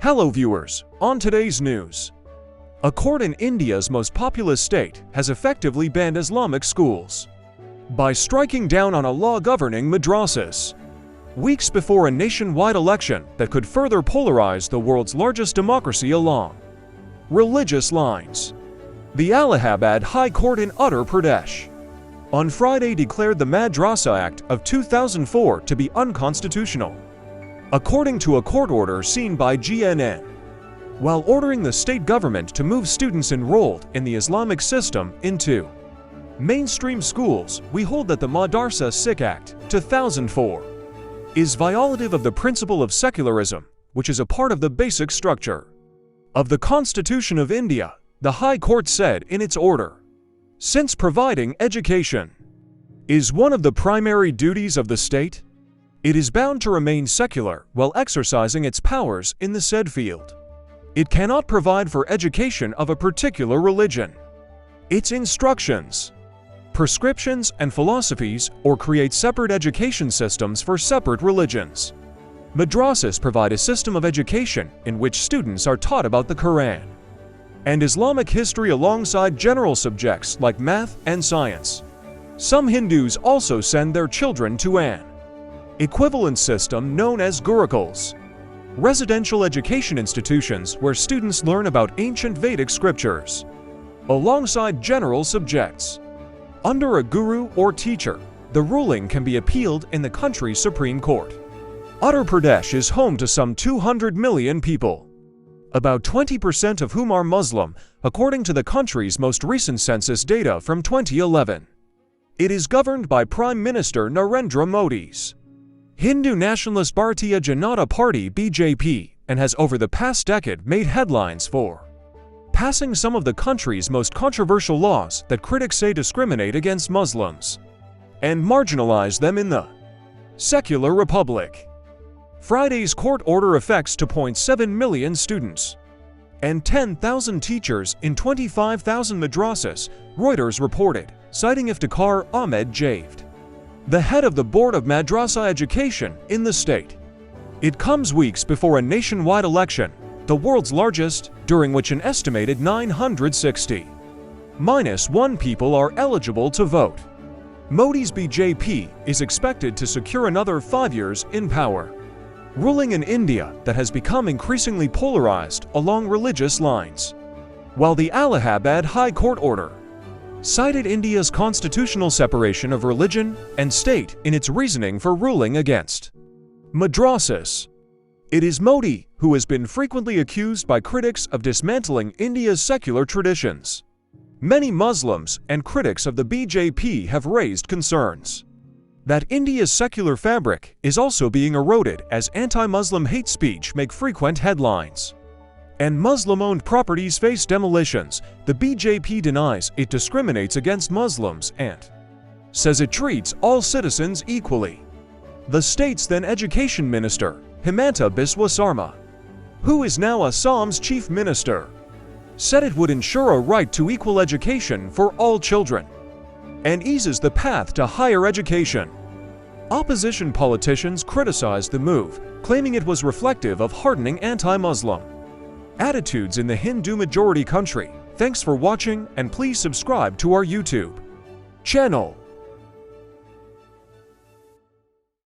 Hello viewers, on today's news. A court in India's most populous state has effectively banned Islamic schools by striking down on a law governing madrasas. Weeks before a nationwide election that could further polarize the world's largest democracy along religious lines, the Allahabad High Court in Uttar Pradesh on Friday declared the Madrasa Act of 2004 to be unconstitutional, according to a court order seen by GNN, while ordering the state government to move students enrolled in the Islamic system into mainstream schools. We hold that the Madrasa Sikh Act 2004 is violative of the principle of secularism, which is a part of the basic structure of the Constitution of India, the High Court said in its order. Since providing education is one of the primary duties of the state, it is bound to remain secular while exercising its powers in the said field. It cannot provide for education of a particular religion, its instructions, prescriptions and philosophies, or create separate education systems for separate religions. Madrasas provide a system of education in which students are taught about the Quran and Islamic history alongside general subjects like math and science. Some Hindus also send their children to an equivalent system known as gurukuls, residential education institutions where students learn about ancient Vedic scriptures alongside general subjects. Under a guru or teacher, the ruling can be appealed in the country's Supreme Court. Uttar Pradesh is home to some 200 million people, about 20% of whom are Muslim, according to the country's most recent census data from 2011. It is governed by Prime Minister Narendra Modi's Hindu nationalist Bharatiya Janata Party (BJP) and has over the past decade made headlines for passing some of the country's most controversial laws that critics say discriminate against Muslims and marginalize them in the secular republic. Friday's court order affects 2.7 million students and 10,000 teachers in 25,000 madrasas, Reuters reported, citing Iftikhar Ahmed Javed, the head of the Board of Madrasa Education in the state. It comes weeks before a nationwide election, the world's largest, during which an estimated 960-1 people are eligible to vote. Modi's BJP is expected to secure another 5 years in power, ruling in India that has become increasingly polarized along religious lines. While the Allahabad High Court order cited India's constitutional separation of religion and state in its reasoning for ruling against madrasas, it is Modi who has been frequently accused by critics of dismantling India's secular traditions. Many Muslims and critics of the BJP have raised concerns that India's secular fabric is also being eroded as anti-Muslim hate speech make frequent headlines and Muslim-owned properties face demolitions. The BJP denies it discriminates against Muslims and says it treats all citizens equally. The state's then Education Minister, Himanta Biswa Sarma, who is now Assam's Chief Minister, said it would ensure a right to equal education for all children and eases the path to higher education. Opposition politicians criticized the move, claiming it was reflective of hardening anti-Muslim attitudes in the Hindu-majority country. Thanks for watching, and please subscribe to our YouTube channel.